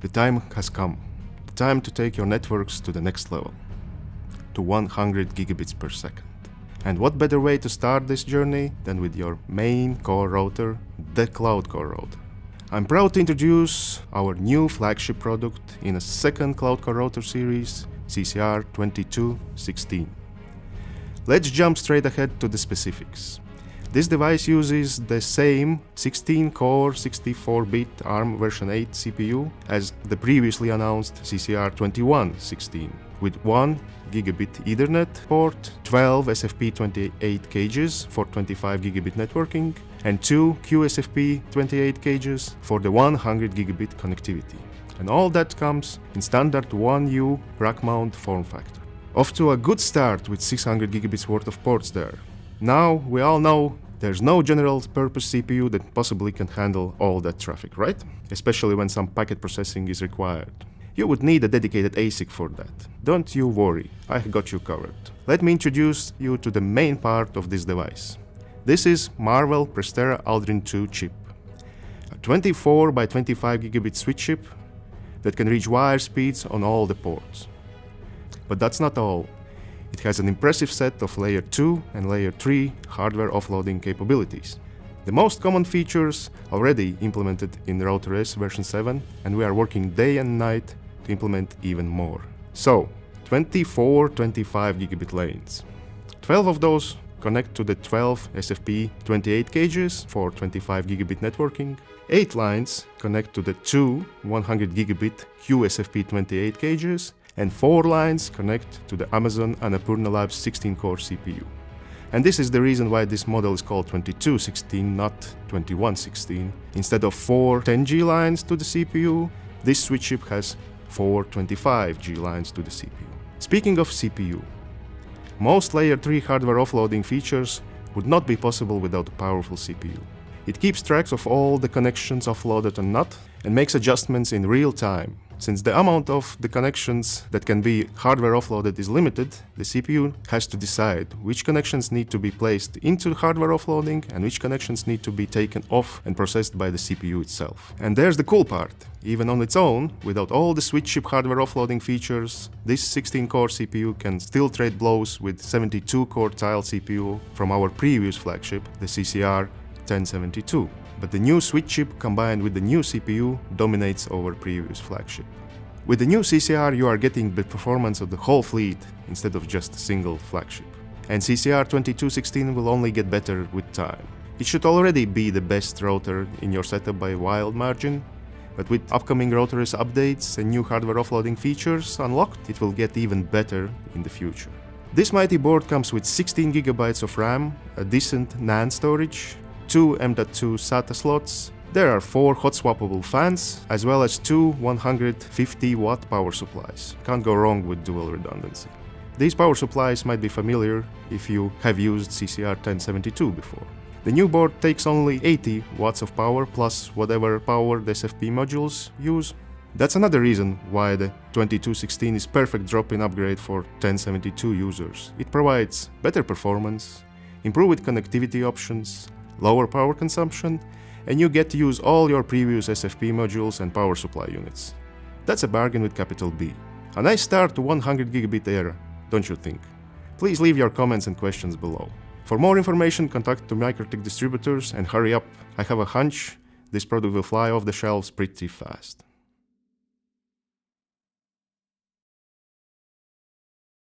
The time has come. The time to take your networks to the next level, to 100 gigabits per second. And what better way to start this journey than with your main core router, the Cloud Core router. I'm proud to introduce our new flagship product in a second Cloud Core router series, CCR2216. Let's jump straight ahead to the specifics. This device uses the same 16-core 64-bit ARM version 8 CPU as the previously announced CCR2116, with 1 gigabit Ethernet port, 12 SFP28 cages for 25 gigabit networking, and 2 QSFP28 cages for the 100 gigabit connectivity. And all that comes in standard 1U rack mount form factor. Off to a good start with 600 gigabits worth of ports there. Now we all know there's no general purpose CPU that possibly can handle all that traffic, right? Especially when some packet processing is required. You would need a dedicated ASIC for that. Don't you worry, I got you covered. Let me introduce you to the main part of this device. This is Marvell Prestera Aldrin 2 chip, a 24 by 25 gigabit switch chip that can reach wire speeds on all the ports. But that's not all. It has an impressive set of Layer 2 and Layer 3 hardware offloading capabilities. The most common features already implemented in Router S version 7, and we are working day and night to implement even more. So, 24 25 gigabit lanes. 12 of those connect to the 12 SFP28 cages for 25 gigabit networking. 8 lines connect to the 2 100 gigabit QSFP28 cages, and 4 lines connect to the Amazon Annapurna Labs 16-core CPU. And this is the reason why this model is called 2216, not 2116. Instead of 4 10G lines to the CPU, this switch chip has 4 25G lines to the CPU. Speaking of CPU, most Layer 3 hardware offloading features would not be possible without a powerful CPU. It keeps track of all the connections offloaded and not, and makes adjustments in real time. Since the amount of the connections that can be hardware offloaded is limited, the CPU has to decide which connections need to be placed into hardware offloading and which connections need to be taken off and processed by the CPU itself. And there's the cool part. Even on its own, without all the switch chip hardware offloading features, this 16-core CPU can still trade blows with 72-core tile CPU from our previous flagship, the CCR1072. But the new switch chip combined with the new CPU dominates over previous flagship. With the new CCR you are getting the performance of the whole fleet instead of just a single flagship. And CCR2216 will only get better with time. It should already be the best router in your setup by a wide margin, but with upcoming Router S updates and new hardware offloading features unlocked, it will get even better in the future. This mighty board comes with 16 GB of RAM, a decent NAND storage, 2 M.2 SATA slots. There are 4 hot swappable fans, as well as 2 150-watt power supplies. Can't go wrong with dual redundancy. These power supplies might be familiar if you have used CCR1072 before. The new board takes only 80 watts of power plus whatever power the SFP modules use. That's another reason why the 2216 is perfect drop-in upgrade for 1072 users. It provides better performance, improved connectivity options, lower power consumption, and you get to use all your previous SFP modules and power supply units. That's a bargain with capital B. A nice start to 100 gigabit era, don't you think? Please leave your comments and questions below. For more information, contact the MikroTik distributors and hurry up. I have a hunch this product will fly off the shelves pretty fast.